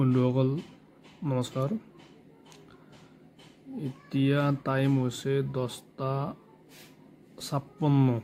বন্ধুসকল নমস্কাৰ এতিয়া টাইম হৈছে 10:56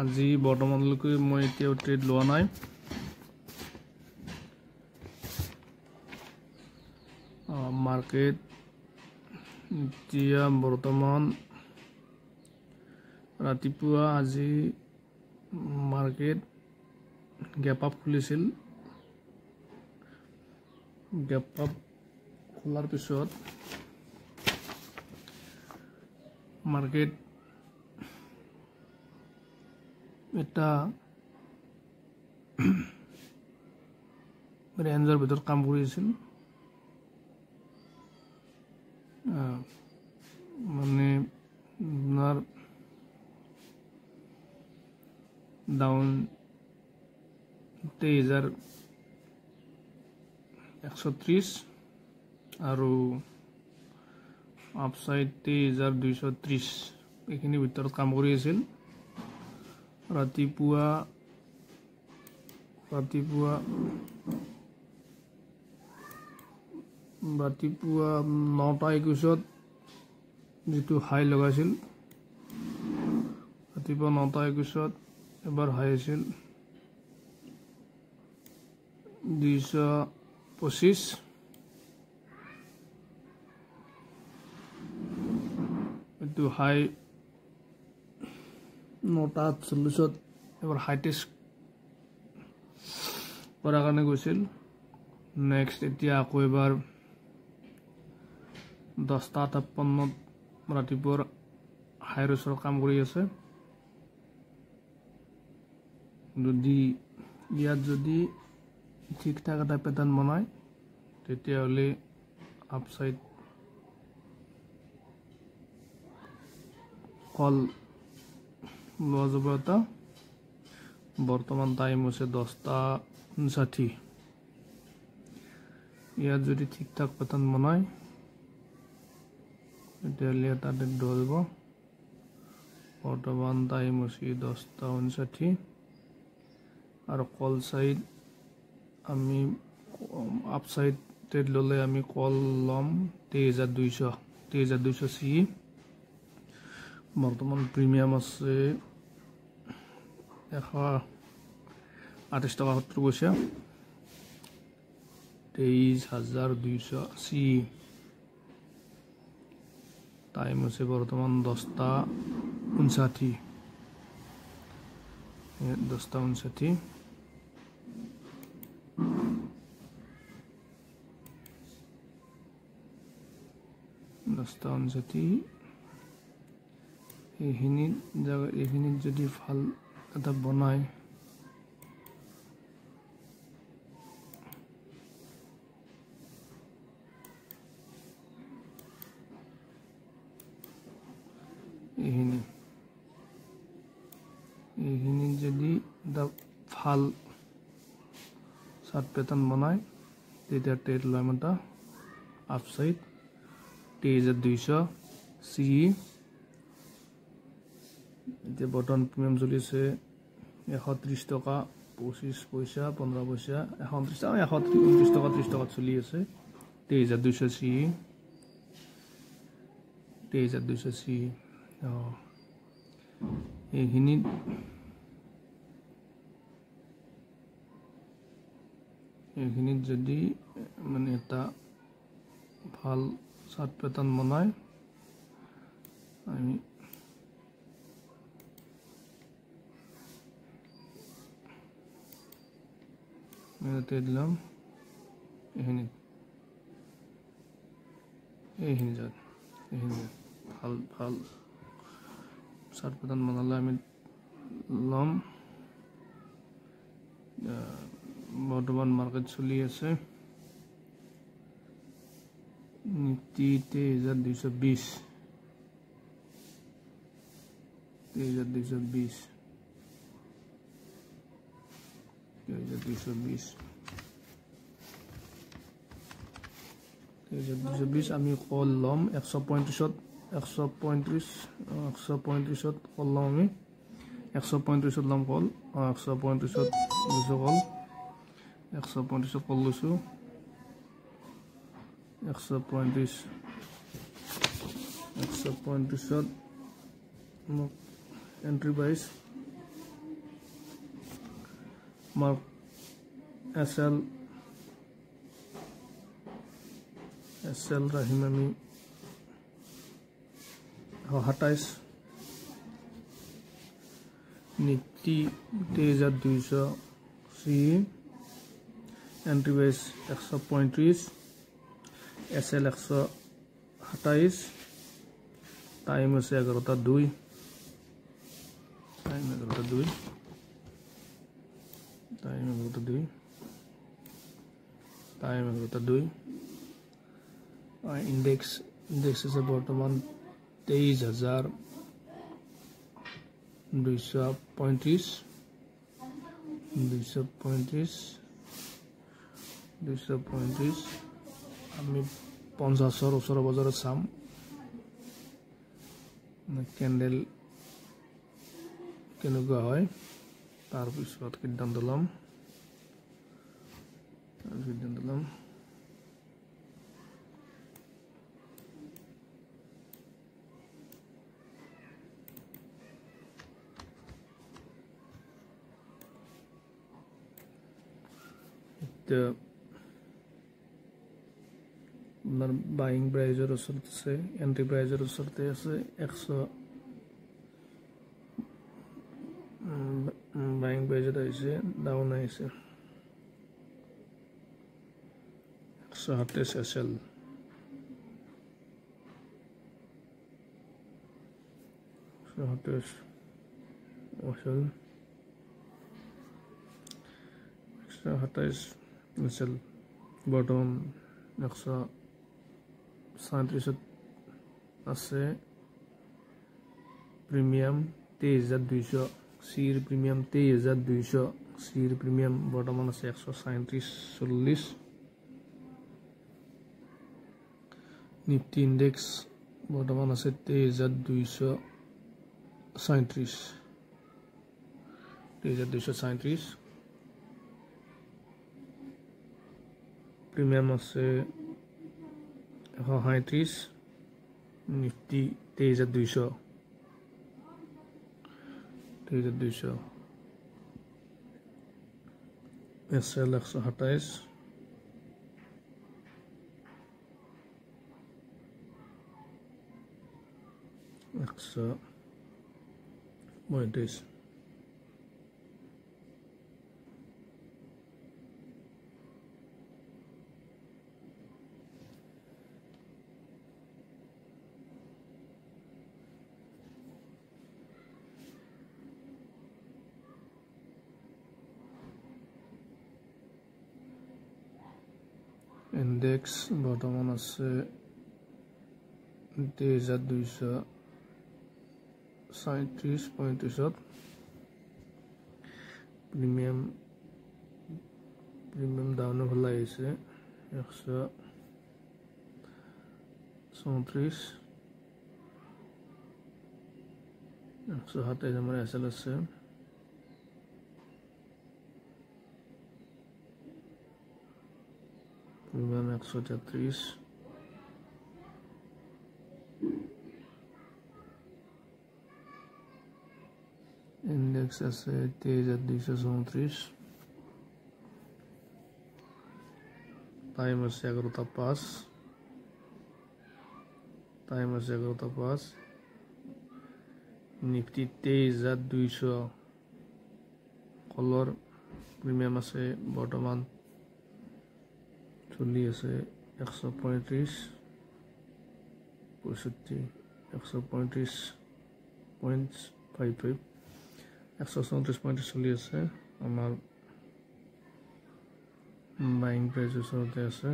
আজি বৰ্তমানলৈকে মই এতিয়া ট্ৰেড লোৱা নাই মাৰ্কেট এতিয়া বৰ্তমান ৰাতিপুৱা আজি মাৰ্কেট gap up খুলিছিল gap up খোলাৰ পিছত মাৰ্কেট এটা ৰেঞ্জৰ ভিতৰত কাম কৰিছিল মানে আপোনাৰ ডাউন 23,130 আৰু আপসাইড 23,230 এইখিনি ভিতৰত কাম কৰি আছিল ৰাতিপুৱা 9:21 যেটো হাই লগাইছিল ৰাতিপুৱা 9:21 এবাৰ হাই আছিল 225 এটো হাই 9:40 এবাৰ হাই টেষ্ট কৰাৰ কাৰণে গৈছিল নেক্সট এতিয়া আকৌ এবাৰ 10:53 ৰাতিপুৱাৰ হাইৰ ওচৰত কাম কৰি আছে যদি ইয়াত যদি ঠিক ঠাক এটা প্যাটাৰ্ন বনায় তেতিয়াহ'লে আপসাইড কল লোৱা যাব এটা বৰ্তমান টাইম হৈছে 10:59 ইয়াত যদি ঠিক ঠাক প্যাটাৰ্ন বনায় তেতিয়াহ'লে এটা ডেট ধৰিব বৰ্তমান টাইম হৈছে 10:59 আৰু কল সাইড আমি আপসাইড ট্রেড ললে আমি কল লম 23,200 সি বর্তমান প্রিমিয়াম আছে 128 টাকা 70 পয়সা 23,200 সি টাইম আছে বর্তমান 10:59 10:59 এইখিনিত যদি ভাল এটা বনায় এইখিনিত যদি এটা ভাল চাৰ্ট প্যাটাৰ্ন বনায় তেতিয়া ট্ৰেড লম এটা আপসাইড 23,200 সি এতিয়া বৰ্তমান প্ৰিমিয়াম চলিছে 130 টকা 25 পয়সা 15 পয়সা 130 টকা 129 টকা 30 টকা চলি আছে 23,200 সি 23,200 সি এইখিনিত যদি মানে এটা ভাল চাৰ্ট প্যাটাৰ্ন বনায় আমি মেতে দিলাম এইখিনিত ভাল চাৰ্ট প্যাটাৰ্ন বনালে আমি লম বৰ্তমান মাৰ্কেট চলি আছে নিফটি 23,220 আমি কল লম 135 কল লম আমি 135 লম কল 135 কল 135 কল লৈছোঁ 135 মোক এন্ট্ৰি প্ৰাইচ মাৰ্ক SL ৰাখিম আমি 27 Nifty 23,200 C entry price 135 SL 127 time আছে 11:02 টাইম 11:02 ইন্ডেক্স আছে বৰ্তমান 23,235 আমি 50ৰ ওচৰে পাজৰে চাম কেণ্ডেল কেনেকুৱা হয় তাৰপিছত সিদ্ধান্ত ল'ম আপনাৰ বাইং প্ৰাইজেৰ ওচৰত আছে এন্ট্ৰি প্ৰাইজেৰ ওচৰতে আছে 100 বাইং প্ৰাইজত আহিছে ডাউন আহিছে 128 SL 128 SL বৰ্তমান 137 আছে প্রিমিয়াম 23,200 সির প্রিমিয়াম 23,200 সির প্রিমিয়াম বর্তমান আছে 137.40 নিফটি ইন্ডেক্স বর্তমান আছে 23,237 প্রিমিয়াম আছে 137 নিফটি 23,200 SL 127 135 ইন্ডেক্স বর্তমান আছে 23,237.35 প্রিমিয়াম ডাউনে ভালো আহিছে 134 127 আমার SL আছে প্রিমিয়াম 133 ইন্ডেক্স আছে 23,234 টাইম আছে 11:05 নিফটি 23,200 কলর প্রিমিয়াম আছে বর্তমান চলি আছে 135 65 135.55 134.35 চলি আছে আমার বাইং প্রাইস ওচৰতে আছে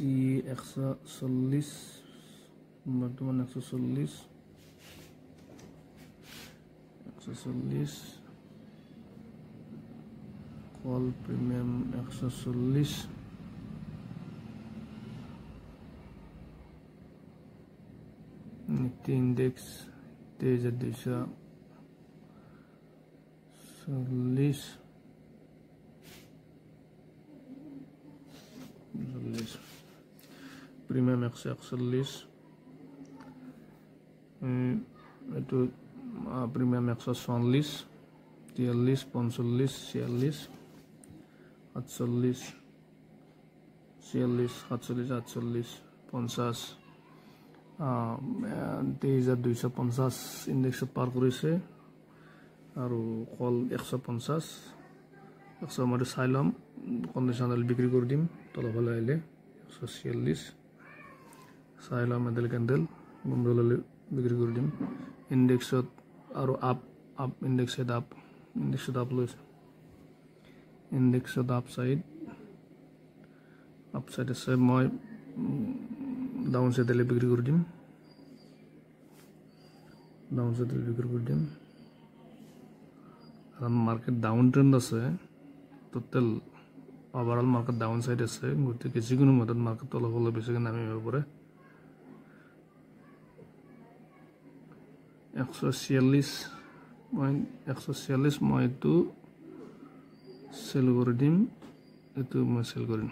সি 140 বর্তমান 140 কল প্রিমিয়াম 140 নিফটি ইন্ডেক্স 2240 প্রিমিয়াম 141 এটো প্রিমিয়াম 144 43 45 46 48 46 47 48 50 2250 ইন্ডেক্সত পাৰ কৰিছে আৰু কল 150 100 মই চাই লম কন্ডিশনাল বিক্ৰী কৰি দিম তলফালে আহিলে 146 চাই লম এডেল কেণ্ডেল বন্ধলে বিক্ৰী কৰি দিম ইন্ডেক্সত আৰু আপ ইন্ডেক্সত আপ লৈছে ইন্ডেক্সত আপসাইড আছে মই ডাউন সাইডে বিক্ৰী কৰি দিম কারণ মার্কেট ডাউন ট্রেন্ড আছে total overall market down side আছে গতিকে যিকোনো মতত মার্কেট অলপ অলপ বেছিকৈ নামিব পাৰে 146 মই এইটো সেল কৰি দিম এইটো মই সেল কৰিম